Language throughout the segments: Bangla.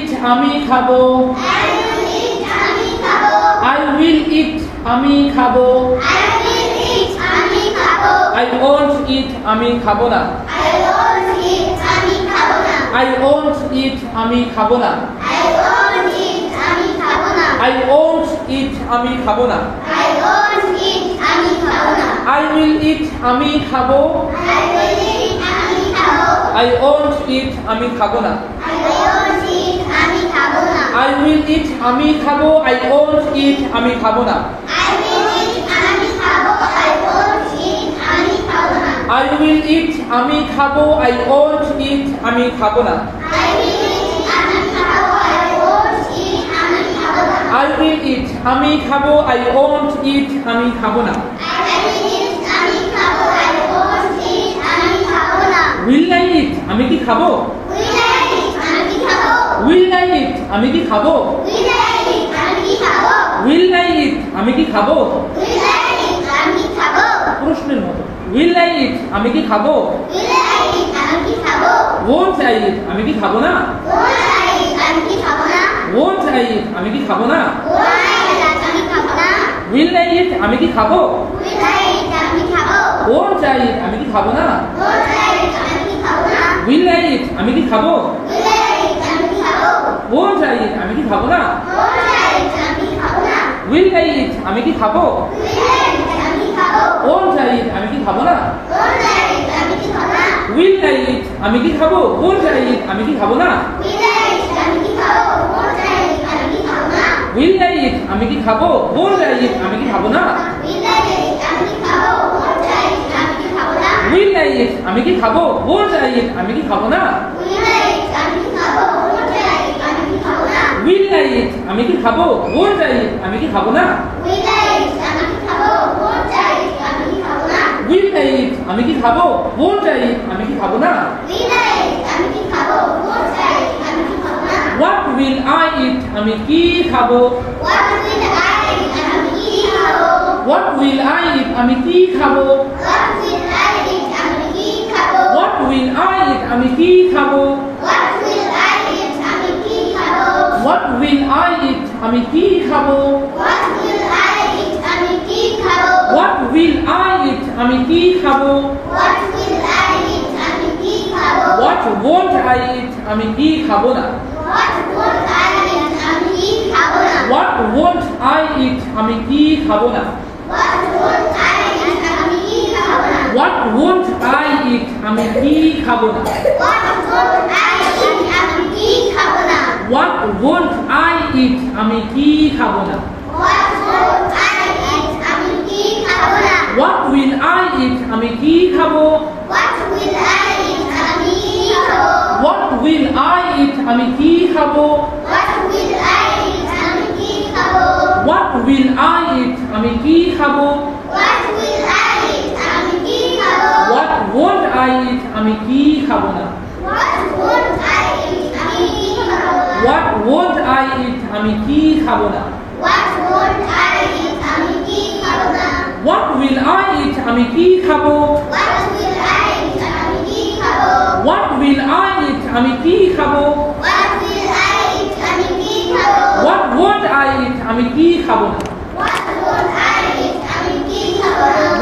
eat আমি খাবো I will eat আমি খাবো I won't eat আমি খাবো না I won't eat আমি খাবো না I won't eat আমি খাবো না I will eat আমি খাবো I won't eat আমি খাবো না I will eat আমি খাবো I won't eat আমি খাবো না I will eat আমি খাবো I won't eat আমি খাবো না I will eat আমি খাবো I won't eat আমি খাবো না Will I eat আমি কি খাবো Will I eat আমি কি খাবো Will I eat আমি কি খাবো প্রশ্নের মতো Will I eat আমি কি খাবো Won't I eat আমি কি খাবো না Won't I eat আমি কি খাবো না Will I eat আমি কি খাবো Won't I eat আমি কি খাবো না Will I eat আমি কি খাবো Won't I eat আমি কি খাবো না Will I eat আমি কি খাবো Won't I eat আমি কি খাবো না Will I eat আমি কি খাবো Won't I eat আমি কি খাবো না Will I eat আমি কি খাবো Won't I eat আমি কি খাবো না Will I eat আমি কি খাবো Won't I eat আমি কি খাবো না Will I eat আমি কি খাবো Won't I eat আমি কি খাবো না Will I eat আমি কি খাবো Won't I eat আমি কি খাবো না What will I eat আমি কি খাবো What will I eat আমি কি খাবো What will I eat আমি কি খাবো What will I eat আমি কি খাবো What will I eat আমি কি খাবো What won't I eat আমি কি খাবো না What won't I eat আমি কি খাবো না What won't I eat আমি কি খাবো না What won't I eat আমি কি খাবো না What will I eat আমি কি খাবো What will I eat আমি কি খাবো What will I eat আমি কি খাবো What won't I eat আমি কি খাবো না What won't I eat আমি কি খাবো না What will I eat আমি কি খাবো What will I eat আমি কি খাবো What won't I eat আমি কি খাবো না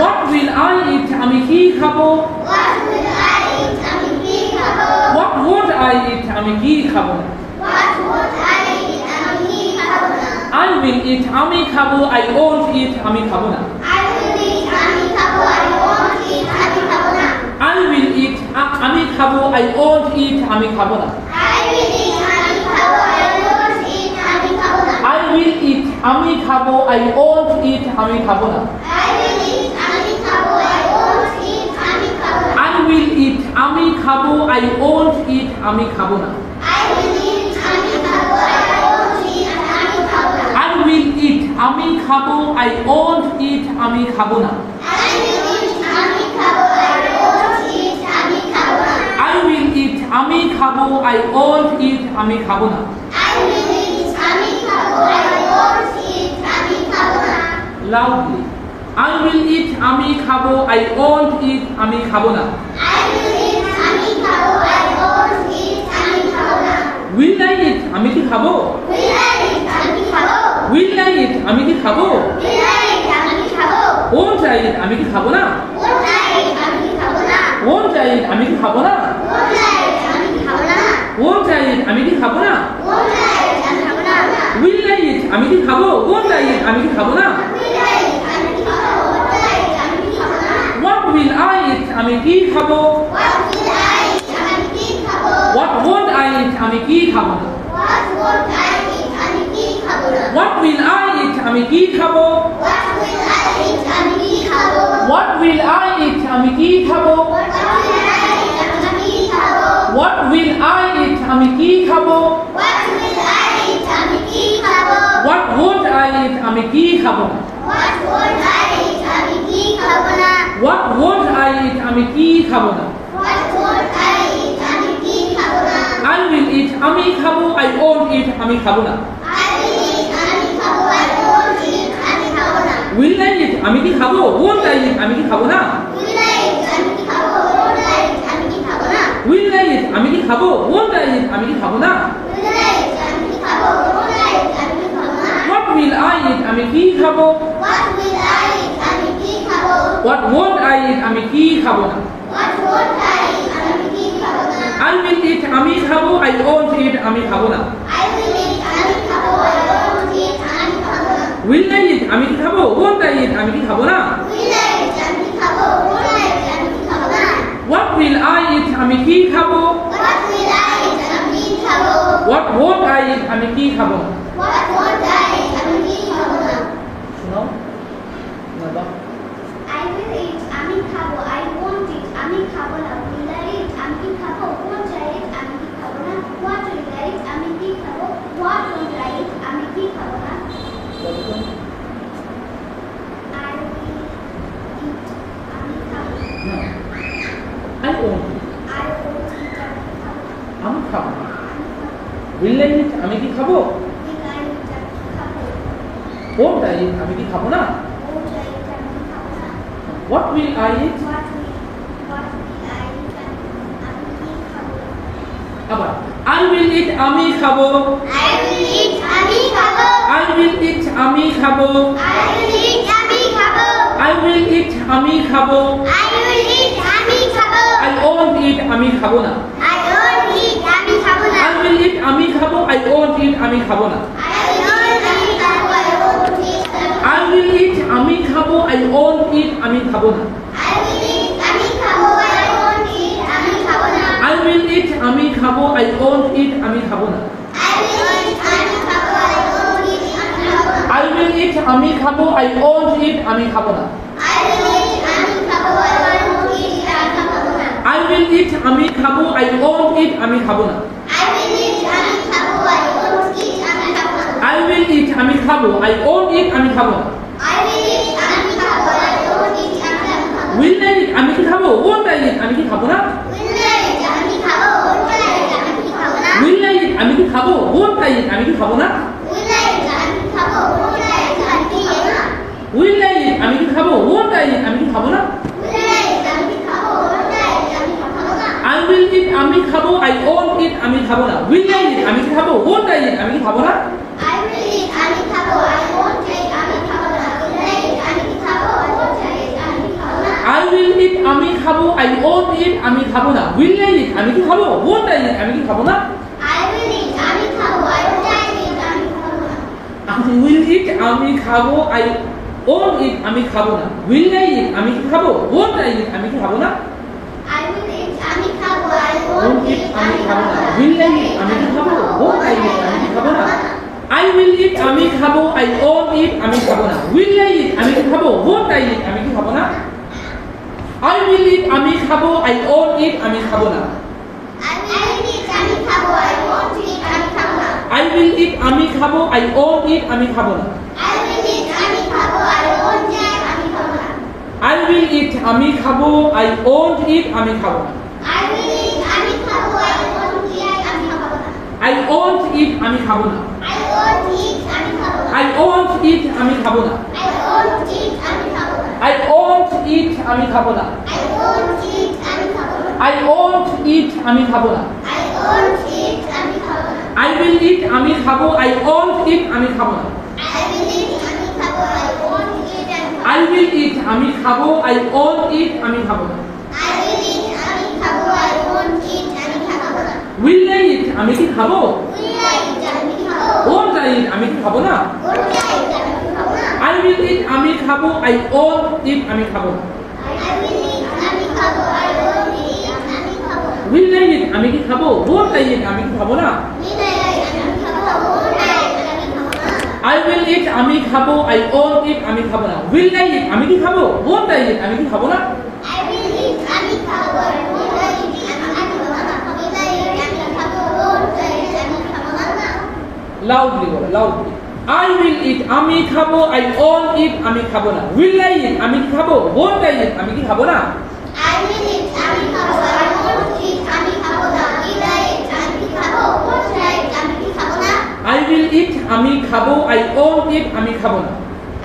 What will I eat আমি কি খাবো What won't I eat আমি কি খাবো না I will eat আমি খাবো I won't eat আমি খাবো না I will eat আমি খাবো I won't eat আমি খাবো না I will eat আমি খাবো I won't eat আমি খাবো না I will eat আমি খাবো I won't eat আমি খাবো না I will eat আমি খাবো I won't eat আমি খাবো না I will eat আমি খাবো I won't eat আমি খাবো না Loudly I will eat আমি খাবো I won't eat আমি খাবো না Will I eat? আমি কি খাবো? Will I eat? আমি কি খাবো? Won't I eat? আমি কি খাবো না? Won't I eat? আমি কি খাবো না? Won't I eat? আমি কি খাবো না? Will I eat? আমি কি খাবো? Won't I eat? আমি কি খাবো না? What will I eat? আমি কি খাবো? What won't I eat? আমি কি খাবো না? What will I eat? আমি কি খাবো? What will I eat? আমি কি খাবো? What will I eat? আমি কি খাবো? What won't I eat? আমি কি খাবো না? What won't I eat? আমি কি খাবো না? I will eat. আমি খাবো. I won't eat. আমি খাবো না. Will I eat? আমি কি খাবো? Won't I eat? আমি কি খাবো না? Will I eat? আমি কি খাবো? Won't I eat? আমি কি খাবো না? What will I eat? আমি কি খাবো? What won't I eat? আমি কি খাবো না? I will eat. আমি খাবো. I won't eat. আমি খাবো না. Will I eat? আমি কি খাবো? Won't I eat? আমি কি খাবো না? What will I eat? আমি কি খাবো? What won't I eat? আমি কি খাবো না? শোনাও না I will eat. আমি খাবো. I won't eat. আমি খাবো না. Will I eat? আমি কি খাবো? Won't I eat? আমি কি খাবো না. What will I eat? আমি কি খাবো? What won't I eat? আমি কি খাবো না. I will eat. আমি খাবো. I won't eat. I won't eat. আমি খাবো না. Will I eat? আমি কি খাবো? Will I eat? আমি খাবো. Won't I eat? আমি কি খাবো না? Won't I eat? আমি খাবো না. What will I eat? What will I eat? আমি কি খাবো. আবার I will eat. আমি খাবো. I will eat. আমি খাবো. I will eat. আমি খাবো. I will eat. আমি খাবো. I will eat. আমি খাবো. I will eat. আমি খাবো. I won't eat. আমি খাবো না. I won't eat. আমি খাবো না. I will eat. আমি খাবো. I won't eat. আমি খাবো না. I will eat. আমি খাবো. I won't eat. I will eat. আমি খাবো. I won't eat. আমি খাবো না. I will eat. আমি খাবো. I won't eat. আমি খাবো না. I will eat. আমি খাবো. I won't eat. আমি খাবো না. I will eat. আমি খাবো. I won't eat. আমি খাবো না. I will eat. আমি খাবো. I won't eat. আমি খাবো না. I will eat. আমি খাবো. I won't eat. আমি খাবো না. I will eat. আমি খাবো. I won't eat. আমি খাবো না. Will I eat? আমি কি খাবো? Won't I eat? আমি কি খাবো না? Will I eat. আমি খাবো. Won't I eat. আমি কি খাবো না. Will I eat? আমি খাবো. Won't I eat? আমি কি খাবো না? Will I eat. আমি খাবো. Won't I eat. আমি কি খাবো না. Will I eat? আমি খাবো. Won't I eat? আমি কি খাবো না? I will eat. আমি খাবো. I won't eat. আমি খাবো না. Will I eat. আমি খাবো. Won't I eat. আমি কি খাবো না. I will eat. আমি খাবো. I won't eat. আমি খাবো না. Will I eat? আমি খাবো. Won't I eat? আমি খাবো না. I will eat. আমি খাবো. I won't eat. আমি খাবো না. Will I eat. আমি কি খাবো. Won't I eat. আমি কি খাবো না. I will eat. আমি খাবো. I won't eat. আমি খাবো না. I will eat. আমি খাবো. I won't eat. আমি খাবো না. Will I eat. আমি কি খাবো. Won't I eat. আমি কি খাবো না. I will eat. আমি খাবো. I won't eat. আমি আমি খাবো খাবো না. না. Will I eat. আমি কি খাবো. Won't I eat. আমি কি খাবো না. I will eat. আমি খাবো. I won't eat. আমি খাবো না. Will I eat. আমি কি খাবো. Won't I eat. আমি কি খাবো না. I will eat. আমি খাবো. I won't eat. আমি খাবো না. I will eat. আমি খাবো. I won't eat. আমি খাবো না. I will eat. আমি খাবো. I won't eat. আমি খাবো না. I will eat. আমি খাবো. I won't eat. আমি খাবো না. I will eat. আমি খাবো. I won't eat. আমি খাবো না. I will eat. আমি খাবো. I won't eat. আমি খাবো না. I won't eat. আমি খাবো না. I won't eat. আমি খাবো না. I won't eat. আমি খাবো না. I won't eat. আমি খাবো না. I won't eat. আমি খাবো না. I won't eat. আমি খাবো না. I won't eat. আমি খাবো না. I won't eat. আমি খাবো না. I will eat আমি খাবো I won't eat আমি খাবো না I will eat আমি খাবো I won't eat আমি খাবো I will eat আমি খাবো I won't eat আমি খাবো না I will eat আমি খাবো I won't eat আমি খাবো না Will I eat আমি কি খাবো Will I eat আমি খাবো Won't I eat আমি কি খাবো না Won't I eat আমি খাবো না I will eat আমি খাবো I won't eat আমি খাবো না I will eat আমি খাবো I won't eat আমি খাবো না Will I eat আমি কি খাবো Won't I eat আমি কি খাবো না Will I eat আমি খাবো Won't I eat আমি খাবো না I will eat আমি খাবো I won't eat আমি খাবো না Will I eat আমি কি খাবো Won't I eat আমি কি খাবো না I will eat আমি খাবো Will I eat আমি খাবো না Will I eat আমি খাবো Won't I eat আমি খাবো না Loudly বলো loudly I will eat আমি খাবো I won't eat আমি খাবো না Will I eat আমি কি খাবো Won't I eat আমি কি খাবো না I will eat আমি খাবো I won't eat আমি খাবো না Will I eat আমি খাবো Won't I eat আমি কি খাবো না I will eat আমি খাবো I won't eat আমি খাবো না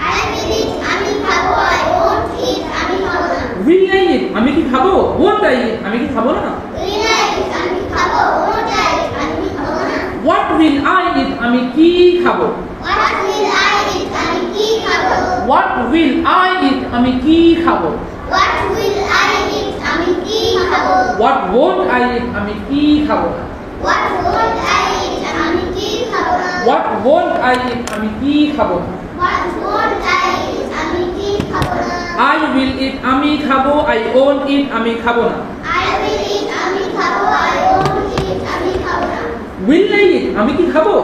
I will eat আমি খাবো I won't eat আমি খাবো না Will I eat আমি কি খাবো Won't I eat আমি কি খাবো না Will I eat আমি খাবো Won't I eat আমি খাবো না What will I eat আমি কি খাবো What will I eat আমি কি খাবো What will I eat আমি কি খাবো What will I eat আমি কি খাবো What won't I eat আমি কি খাবো না What won't I eat আমি কি খাবো না What won't I eat আমি কি খাবো না What won't I eat আমি কি খাবো না I will eat আমি খাবো I won't eat আমি খাবো না I will eat আমি খাবো I won't eat আমি খাবো না Will I eat আমি কি খাবো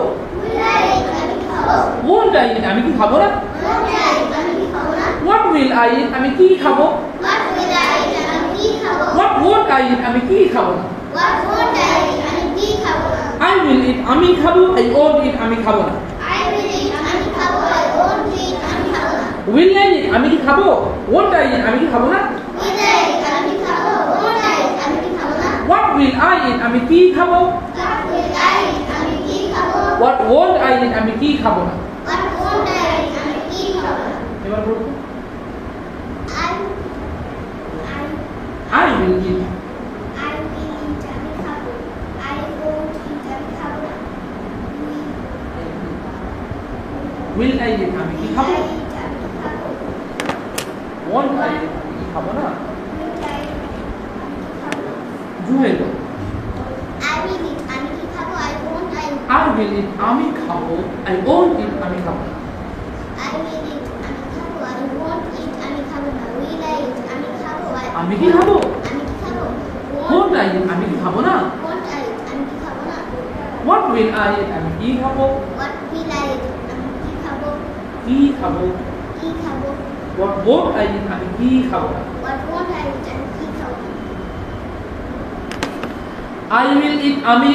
Will I eat আমি খাবো Won't I eat আমি কি খাবো না Won't I eat আমি কি খাবো না What will I eat আমি কি খাবো What will I eat আমি কি খাবো What won't I eat আমি কি খাবো না What won't I eat আমি কি খাবো না I will eat আমি খাবো I won't eat আমি খাবো না I will eat আমি খাবো I won't eat আমি খাবো না Will I eat আমি কি খাবো Won't I eat আমি কি খাবো না Will I eat আমি খাবো Won't I eat আমি কি খাবো না What will I eat আমি কি খাবো What will I eat আমি কি খাবো What won't I eat আমি কি খাবো না What won't I eat আমি কি খাবো না এবার বলুন I I will eat I will eat আমি খাবো I won't eat আমি খাবো না Will I eat আমি কি খাবো Will I eat আমি খাবো Won't I eat আমি কি খাবো না Will I eat আমি খাবো না জুয়ে দাও I will eat আমি কি খাবো I won't eat I will eat আমি খাবো I won't eat আমি খাবো না I will eat আমি খাবো I won't eat আমি খাবো না Will I eat আমি খাবো আমি কি খাবো আমি কি খাবো Won't I eat আমি কি খাবো না Won't I eat আমি কি খাবো না What will I eat আমি কি খাবো What will I eat আমি কি খাবো কি খাবো কি খাবো What won't I eat আমি কি খাবো না What won't I eat আমি কি খাবো I will eat আমি